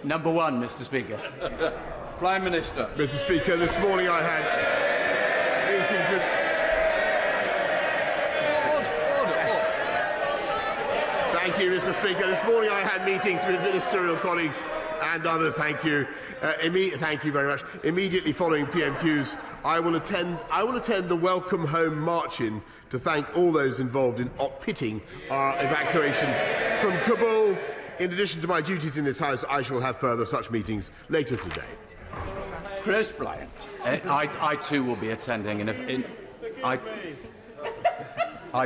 Number one, Mr. Speaker. Prime Minister. Mr. Speaker, this morning I had meetings with... Thank you, Mr. Speaker. This morning I had meetings with ministerial colleagues and others. Thank you. Thank you very much. Immediately following PMQs, I will attend the Welcome Home march-in to thank all those involved in pitting our evacuation from Kabul. In addition to my duties in this House, I shall have further such meetings later today. Chris Bryant. I too will be attending I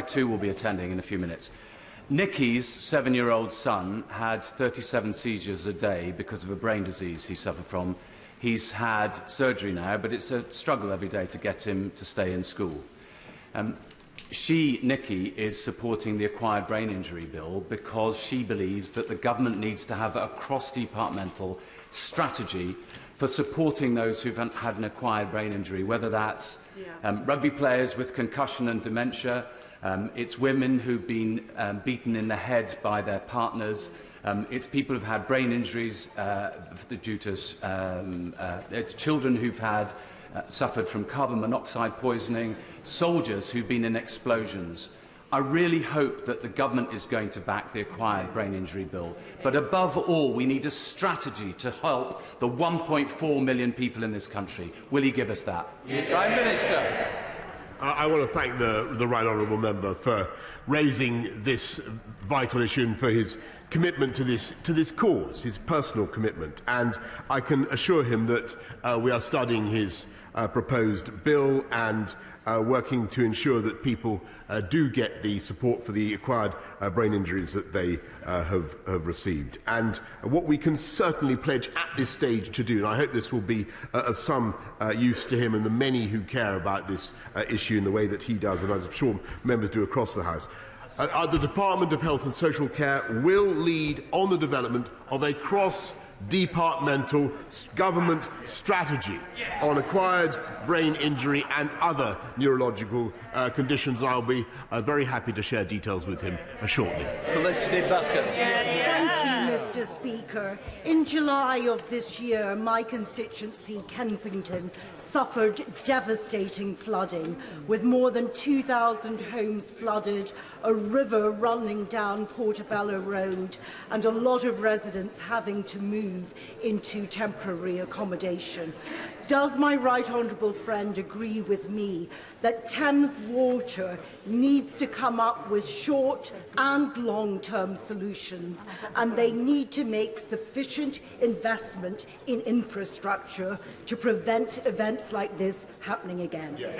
too will be attending in a few minutes. Nicky's 7-year-old son had 37 seizures a day because of a brain disease he suffered from. He's had surgery now, but it's a struggle every day to get him to stay in school. Nicky, is supporting the acquired brain injury bill because she believes that the government needs to have a cross-departmental strategy for supporting those who've had an acquired brain injury, whether that's rugby players with concussion and dementia, it's women who've been beaten in the head by their partners, it's people who've had brain injuries due to children who've had suffered from carbon monoxide poisoning, soldiers who've been in explosions. I really hope that the government is going to back the acquired brain injury bill. But above all, we need a strategy to help the 1.4 million people in this country. Will he give us that? Prime Minister. I want to thank the right honourable member for raising this vital issue and for his commitment to this cause, his personal commitment. And I can assure him that we are studying his proposed bill and working to ensure that people do get the support for the acquired brain injuries that they have received. And what we can certainly pledge at this stage to do, and I hope this will be of some use to him and the many who care about this issue in the way that he does, and as I'm sure members do across the House, the Department of Health and Social Care will lead on the development of a cross-departmental government strategy on acquired brain injury and other neurological conditions. I'll be very happy to share details with him shortly. Felicity Buchan. Thank you, Mr. Speaker. In July of this year, my constituency, Kensington, suffered devastating flooding, with more than 2,000 homes flooded, a river running down Portobello Road, and a lot of residents having to move into temporary accommodation. Does my right honourable friend agree with me that Thames Water needs to come up with short and long-term solutions, and they need to make sufficient investment in infrastructure to prevent events like this happening again? Yes.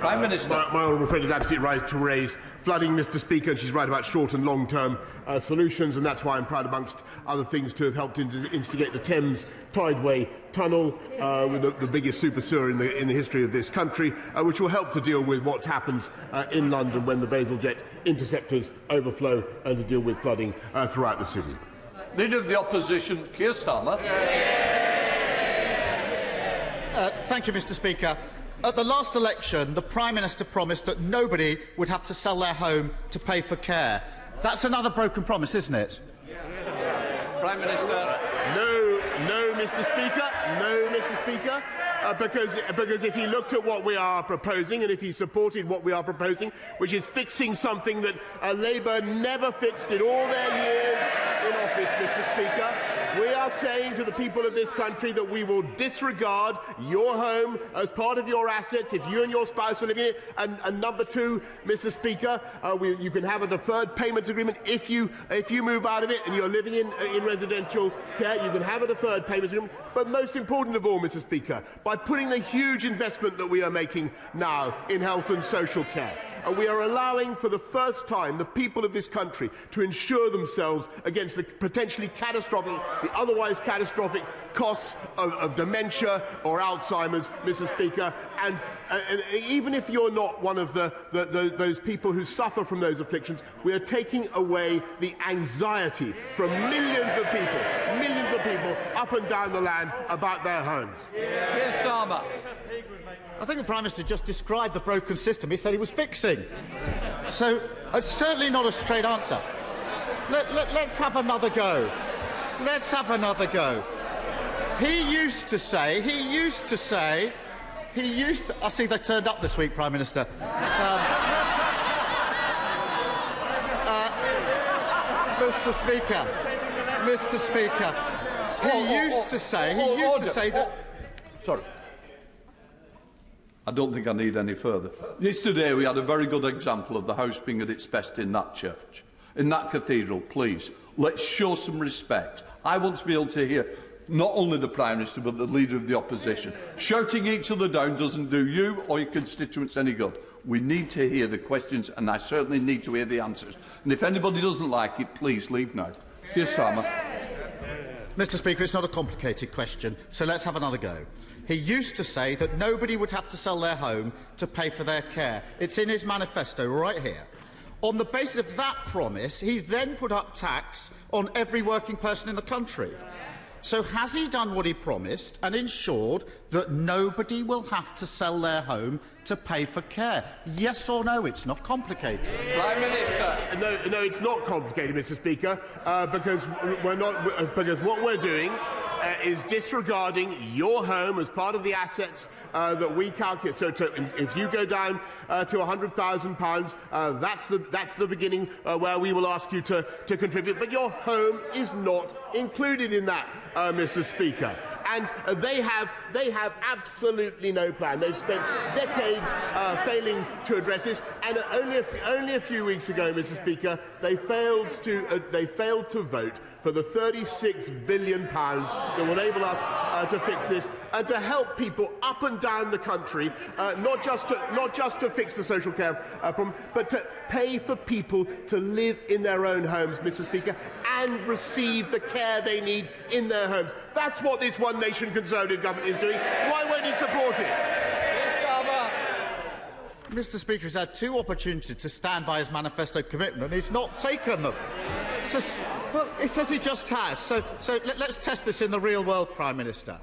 Prime Minister. My honourable friend is absolutely right to raise flooding, Mr. Speaker, and she's right about short and long-term solutions, and that's why I'm proud, amongst other things, to have helped instigate the Thames Tideway Tunnel, with the biggest super sewer in the history of this country, which will help to deal with what happens in London when the Basingstoke interceptors overflow, and to deal with flooding throughout the city. Leader of the Opposition, Keir Starmer. Thank you, Mr. Speaker. At the last election, the Prime Minister promised that nobody would have to sell their home to pay for care. That's another broken promise, isn't it? Prime Minister. No, Mr. Speaker. No, Mr. Speaker. Because if he looked at what we are proposing, and if he supported what we are proposing, which is fixing something that Labour never fixed in all their years in office, Mr. Speaker, we are saying to the people of this country that we will disregard your home as part of your assets if you and your spouse are living in it. And number two, Mr. Speaker, you can have a deferred payments agreement if you move out of it and you're living in residential care. You can have a deferred payments agreement. But most important of all, Mr. Speaker, by putting the huge investment that we are making now in health and social care, and we are allowing for the first time the people of this country to insure themselves against the potentially catastrophic, the otherwise catastrophic costs of dementia or Alzheimer's, Mr. Speaker. And even if you're not one of those people who suffer from those afflictions, we are taking away the anxiety from millions of people up and down the land about their homes. Keir Starmer. I think the Prime Minister just described the broken system he said he was fixing. So it's certainly not a straight answer. Let's have another go. let's have another go. He used to say, I see they turned up this week, Prime Minister. Mr. Speaker, he used to say that... Sorry. I don't think I need any further. Yesterday we had a very good example of the house being at its best in that church, in that cathedral. Please, let's show some respect. I want to be able to hear not only the Prime Minister but the Leader of the Opposition. Shouting each other down doesn't do you or your constituents any good. We need to hear the questions, and I certainly need to hear the answers. And if anybody doesn't like it, please leave now. Keir Starmer. Mr. Speaker, it's not a complicated question, so let's have another go. He used to say that nobody would have to sell their home to pay for their care. It's in his manifesto right here. On the basis of that promise, he then put up tax on every working person in the country. So has he done what he promised and ensured that nobody will have to sell their home to pay for care? Yes or no? It's not complicated. Prime Minister. No, it's not complicated, Mr. Speaker, because what we're doing is disregarding your home as part of the assets that we calculate. So if you go down to £100,000, that's the beginning where we will ask you to contribute. But your home is not included in that, Mr. Speaker. And they have absolutely no plan. They've spent decades failing to address this. And only a few weeks ago, Mr. Speaker, they failed to vote for the £36 billion that will enable us to fix this and to help people up and down the country, not just to fix the social care problem, but to pay for people to live in their own homes, Mr. Speaker, and receive the care they need in their homes. That's what this One Nation Conservative government is doing. Why won't he support it? Mr. Speaker, he's had two opportunities to stand by his manifesto commitment and he's not taken them. Well, it says he just has. So let's test this in the real world, Prime Minister.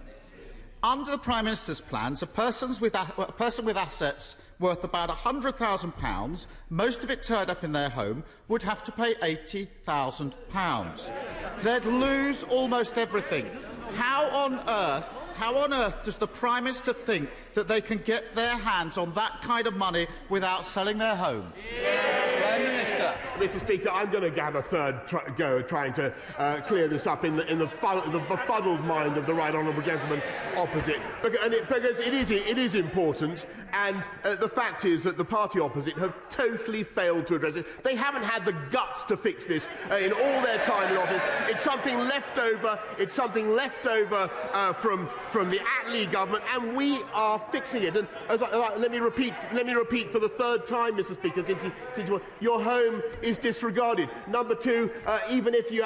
Under the Prime Minister's plans, a person with assets worth about £100,000, most of it turned up in their home, would have to pay £80,000. They'd lose almost everything. How on earth does the Prime Minister think that they can get their hands on that kind of money without selling their home? Prime Minister. Mr. Speaker, I'm going to have a third go at trying to clear this up in the befuddled mind of the right honourable gentleman opposite, because it is important, and the fact is that the party opposite have totally failed to address it. They haven't had the guts to fix this in all their time in office. It's something left over. It's something left over from the Attlee government, and we are fixing it. And let me repeat for the third time, Mr. Speaker, since your home is disregarded. Number two, even if you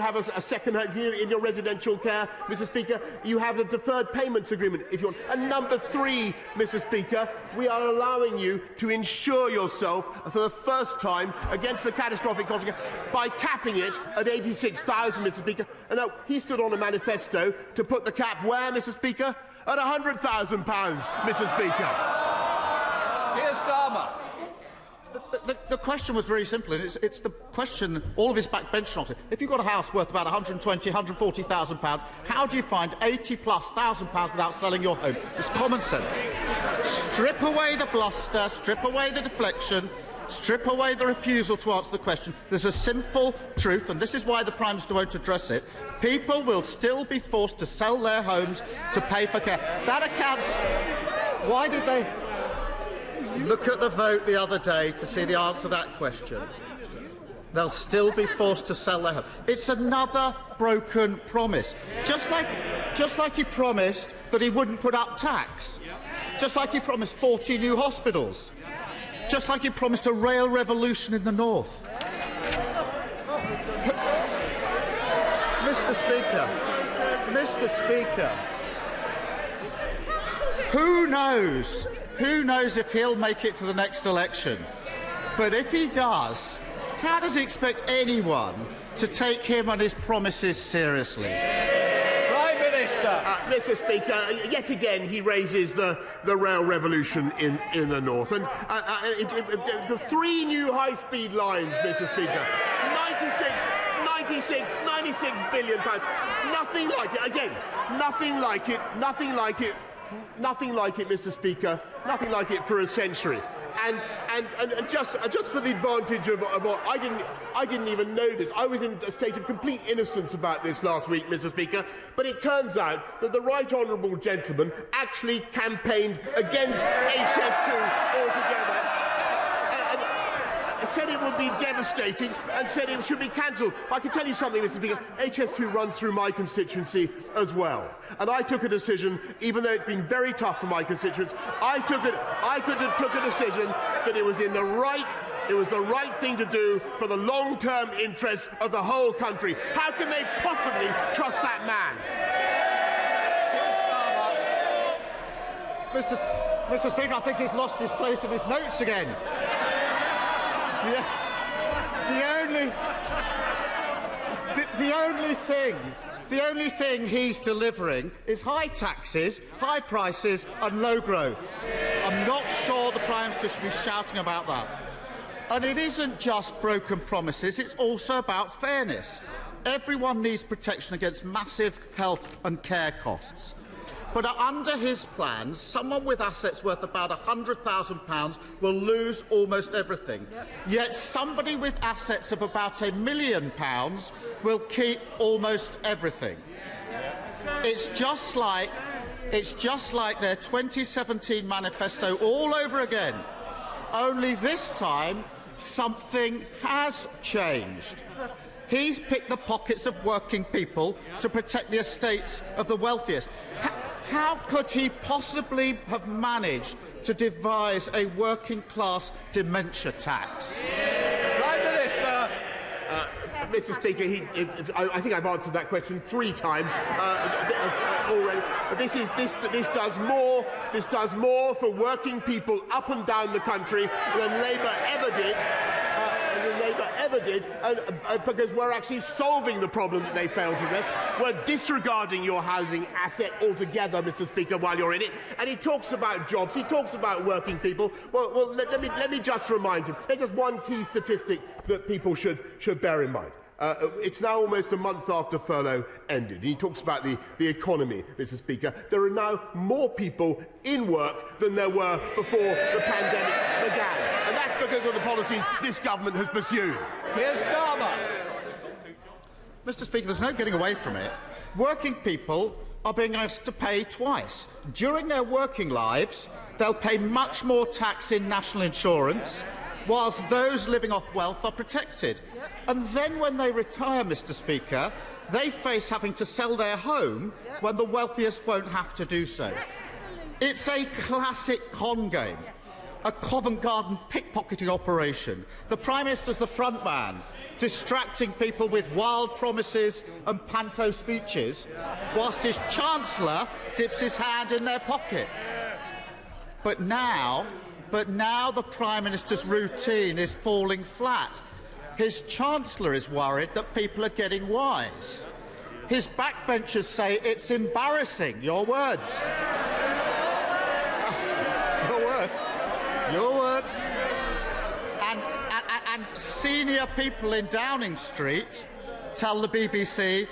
have a second home in your residential care, Mr. Speaker, you have a deferred payments agreement if you want. And number three, Mr. Speaker, we are allowing you to insure yourself for the first time against the catastrophic consequences by capping it at 86,000, Mr. Speaker. And now he stood on a manifesto to put the cap where, Mr. Speaker? At £100,000, Mr. Speaker. Keir Starmer. The question was very simple, and it's the question all of his backbenchers on it. If you've got a house worth about £120,000, £140,000, how do you find £80,000+ without selling your home? It's common sense. Strip away the bluster, strip away the deflection, strip away the refusal to answer the question. There's a simple truth, and this is why the Prime Minister won't address it. People will still be forced to sell their homes to pay for care. That accounts... Why did they... Look at the vote the other day to see the answer to that question. They'll still be forced to sell their home. It's another broken promise. Just like he promised that he wouldn't put up tax. Just like he promised 40 new hospitals. Just like he promised a rail revolution in the north. Mr. Speaker, who knows if he'll make it to the next election? But if he does, how does he expect anyone to take him and his promises seriously? Prime Minister. Mr. Speaker, yet again he raises the rail revolution in the north. And the 3 new high-speed lines, Mr. Speaker, 96 billion pounds. Nothing like it. Again, nothing like it, Mr. Speaker. Nothing like it for a century. And just for the advantage of what I didn't even know this. I was in a state of complete innocence about this last week, Mr. Speaker. But it turns out that the right honourable gentleman actually campaigned against HS2 altogether. Said it would be devastating and said it should be cancelled. I can tell you something, Mr. Speaker. HS2 runs through my constituency as well. And I took a decision, even though it's been very tough for my constituents, I took a decision that it was the right thing to do for the long-term interests of the whole country. How can they possibly trust that man? Mr. Speaker, I think he's lost his place in his notes again. The only thing he's delivering is high taxes, high prices and low growth. I'm not sure the Prime Minister should be shouting about that. And it isn't just broken promises, it's also about fairness. Everyone needs protection against massive health and care costs. But under his plans, someone with assets worth about £100,000 will lose almost everything. Yet somebody with assets of about £1 million will keep almost everything. It's just like their 2017 manifesto all over again. Only this time, something has changed. He's picked the pockets of working people to protect the estates of the wealthiest. How could he possibly have managed to devise a working-class dementia tax? Prime Minister. Mr. Speaker, I think I've answered that question 3 times already. This does more for working people up and down the country than Labour ever did. Because we're actually solving the problem that they failed to address. We're disregarding your housing asset altogether, Mr. Speaker, while you're in it. And he talks about jobs, he talks about working people. Well, let me just remind him. There's just one key statistic that people should bear in mind. It's now almost a month after furlough ended. He talks about the economy, Mr. Speaker. There are now more people in work than there were before the pandemic began. And that's because of the policies this government has pursued. Keir Starmer. Mr. Speaker, there's no getting away from it. Working people are being asked to pay twice. During their working lives, they'll pay much more tax in national insurance, whilst those living off wealth are protected. And then when they retire, Mr. Speaker, they face having to sell their home when the wealthiest won't have to do so. It's a classic con game, a Covent Garden pickpocketing operation. The Prime Minister's the front man, distracting people with wild promises and panto speeches, whilst his Chancellor dips his hand in their pocket. But now the Prime Minister's routine is falling flat. His Chancellor is worried that people are getting wise. His backbenchers say it's embarrassing. Your words. Your words. And senior people in Downing Street tell the BBC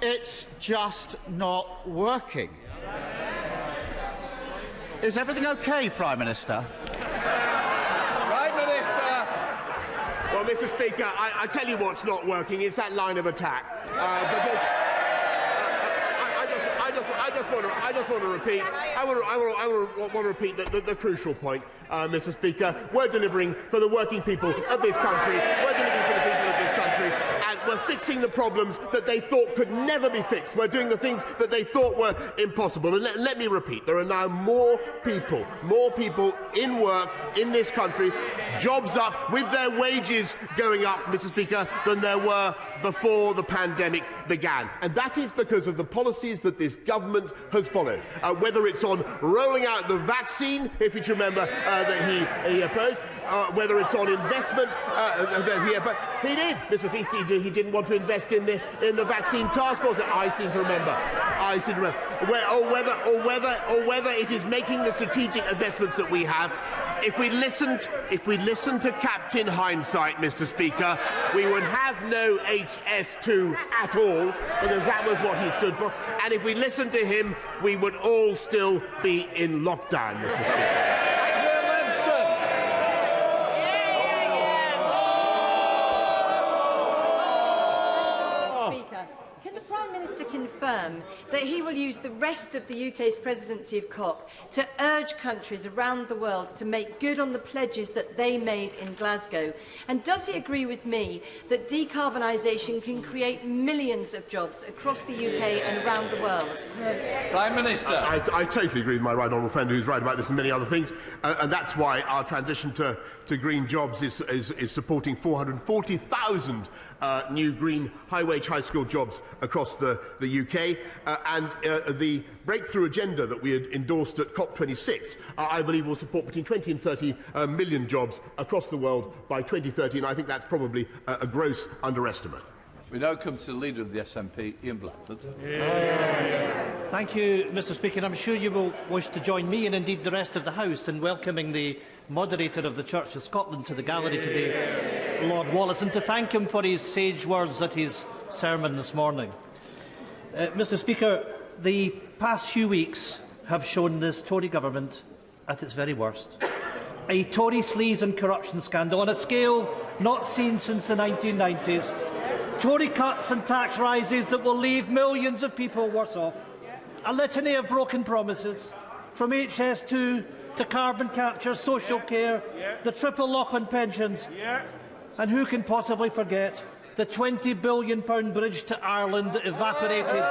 it's just not working. Is everything OK, Prime Minister? Prime Minister. Well, Mr. Speaker, I tell you what's not working. It's that line of attack. Because I just want to repeat. I want to repeat the crucial point, Mr. Speaker. We're delivering for the working people of this country. We're delivering for the people of this country, and we're fixing the problems that they thought could never be fixed. We're doing the things that they thought were impossible. And let me repeat: there are now more people in work in this country, jobs up, with their wages going up, Mr. Speaker, than there were before the pandemic began. And that is because of the policies that this government has followed. Whether it's on rolling out the vaccine, if you remember, that he opposed, whether it's on investment that he opposed. He did, Mr. Speaker. He didn't want to invest in the vaccine task force. I seem to remember. Or whether it is making the strategic investments that we have. if we listened to Captain Hindsight, Mr. Speaker, we would have no HS2 at all, because that was what he stood for. And if we listened to him, we would all still be in lockdown, Mr. Speaker. Can the Prime Minister confirm that he will use the rest of the UK's presidency of COP to urge countries around the world to make good on the pledges that they made in Glasgow? And does he agree with me that decarbonisation can create millions of jobs across the UK and around the world? Prime Minister. I totally agree with my right honourable friend, who's right about this and many other things, and that's why our transition to green jobs is supporting 440,000 new green high-wage, high-skilled jobs across the UK, and the breakthrough agenda that we had endorsed at COP26, I believe will support between 20 and 30 million jobs across the world by 2030, and I think that's probably a gross underestimate. We now come to the Leader of the SNP, Ian Blackford. Thank you, Mr. Speaker. I'm sure you will wish to join me and indeed the rest of the House in welcoming the moderator of the Church of Scotland to the gallery today, Lord Wallace, and to thank him for his sage words at his sermon this morning. Mr. Speaker, the past few weeks have shown this Tory government at its very worst. A Tory sleaze and corruption scandal on a scale not seen since the 1990s. Tory cuts and tax rises that will leave millions of people worse off. A litany of broken promises, from HS2 to carbon capture, social care, the triple lock on pensions. And who can possibly forget the £20 billion bridge to Ireland that evaporated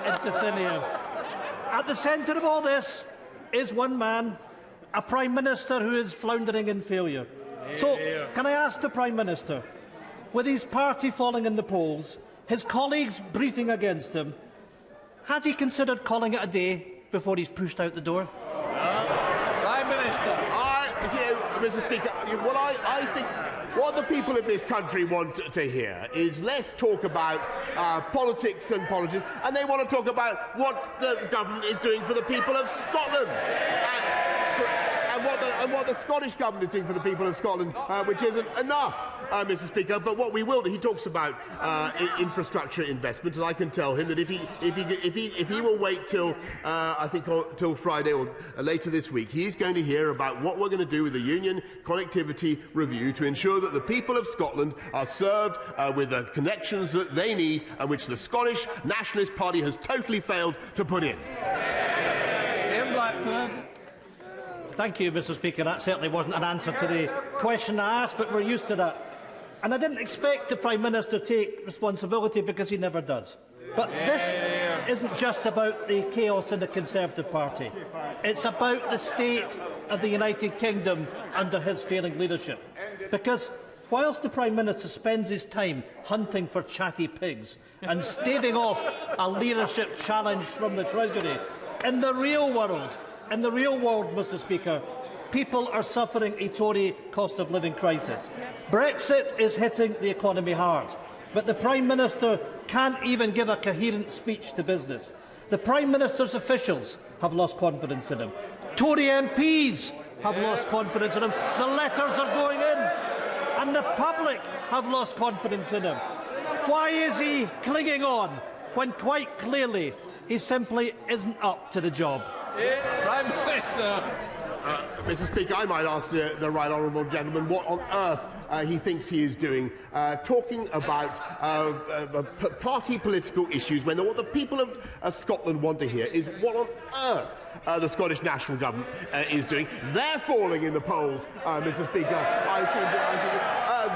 into thin air? At the centre of all this is one man, a Prime Minister who is floundering in failure. So, can I ask the Prime Minister, with his party falling in the polls, his colleagues briefing against him, has he considered calling it a day before he's pushed out the door? Prime Minister. Mr. Speaker, I think what the people of this country want to hear is less talk about politics and politics, and they want to talk about what the government is doing for the people of Scotland. And what the Scottish Government is doing for the people of Scotland, which isn't enough, Mr. Speaker. But what we will do, he talks about infrastructure investment, and I can tell him that if he will wait till I think till Friday or later this week, he's going to hear about what we're going to do with the Union Connectivity Review to ensure that the people of Scotland are served with the connections that they need, and which the Scottish Nationalist Party has totally failed to put in. Ian Blackford. Thank you, Mr. Speaker. That certainly wasn't an answer to the question I asked, but we're used to that. And I didn't expect the Prime Minister to take responsibility, because he never does. But this isn't just about the chaos in the Conservative Party. It's about the state of the United Kingdom under his failing leadership. Because whilst the Prime Minister spends his time hunting for chatty pigs and staving off a leadership challenge from the Treasury, in the real world, Mr. Speaker, people are suffering a Tory cost of living crisis. Brexit is hitting the economy hard, but the Prime Minister can't even give a coherent speech to business. The Prime Minister's officials have lost confidence in him. Tory MPs have lost confidence in him. The letters are going in, and the public have lost confidence in him. Why is he clinging on when quite clearly he simply isn't up to the job? Prime Minister. Mr. Speaker, I might ask the right honourable gentleman what on earth he thinks he is doing, talking about party political issues, when what the people of Scotland want to hear is what on earth the Scottish National Government is doing. They're falling in the polls, Mr. Speaker.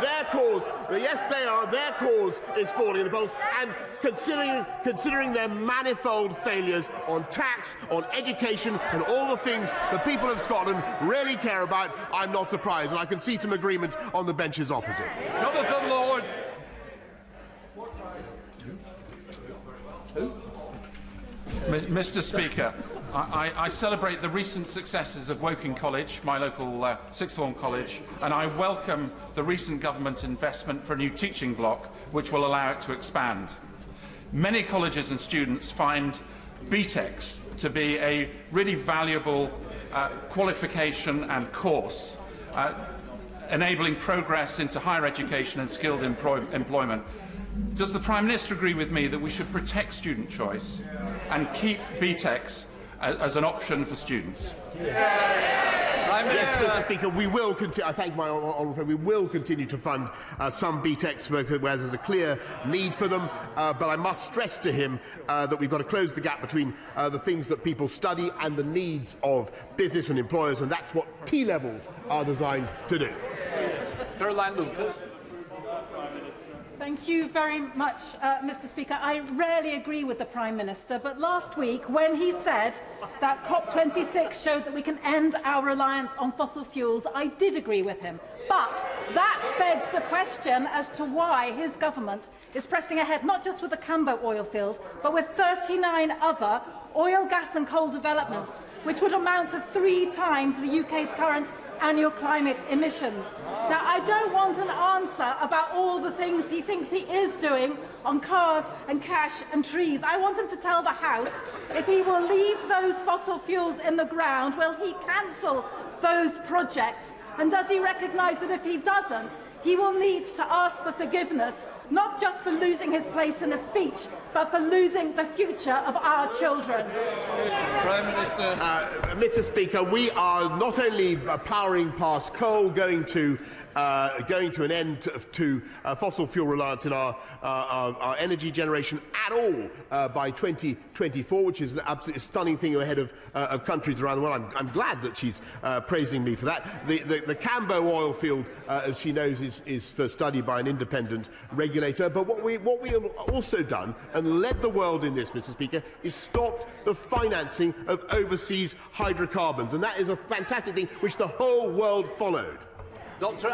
Their cause, yes they are, their cause is falling in the polls, and considering their manifold failures on tax, on education, and all the things the people of Scotland really care about, I'm not surprised, and I can see some agreement on the benches opposite. Jonathan Lord. Mr. Speaker, I celebrate the recent successes of Woking College, my local sixth form college, and I welcome the recent government investment for a new teaching block, which will allow it to expand. Many colleges and students find BTECs to be a really valuable qualification and course, enabling progress into higher education and skilled employment. Does the Prime Minister agree with me that we should protect student choice and keep BTECs as an option for students? Yes, Mr. Speaker, we will continue. I thank my honourable friend. We will continue to fund some BTECs where there's a clear need for them. But I must stress to him that we've got to close the gap between the things that people study and the needs of business and employers, and that's what T-levels are designed to do. Caroline Lucas. Thank you very much, Mr. Speaker. I rarely agree with the Prime Minister, but last week, when he said that COP26 showed that we can end our reliance on fossil fuels, I did agree with him. But that begs the question as to why his government is pressing ahead not just with the Cambo oil field, but with 39 other oil, gas and coal developments, which would amount to 3 times the UK's current annual climate emissions. Now, I don't want an answer about all the things he thinks he is doing on cars and cash and trees. I want him to tell the House if he will leave those fossil fuels in the ground, will he cancel those projects? And does he recognise that if he doesn't, he will need to ask for forgiveness, not just for losing his place in a speech, but for losing the future of our children? Prime Minister. Mr. Speaker, we are not only powering past coal, going to an end to fossil fuel reliance in our energy generation at all by 2024, which is an absolutely stunning thing ahead of countries around the world. I'm glad that she's praising me for that. The Cambo oil field, as she knows, is for study by an independent regulator. But what we have also done, and led the world in this, Mr. Speaker, is stopped the financing of overseas hydrocarbons. And that is a fantastic thing which the whole world followed. Dr.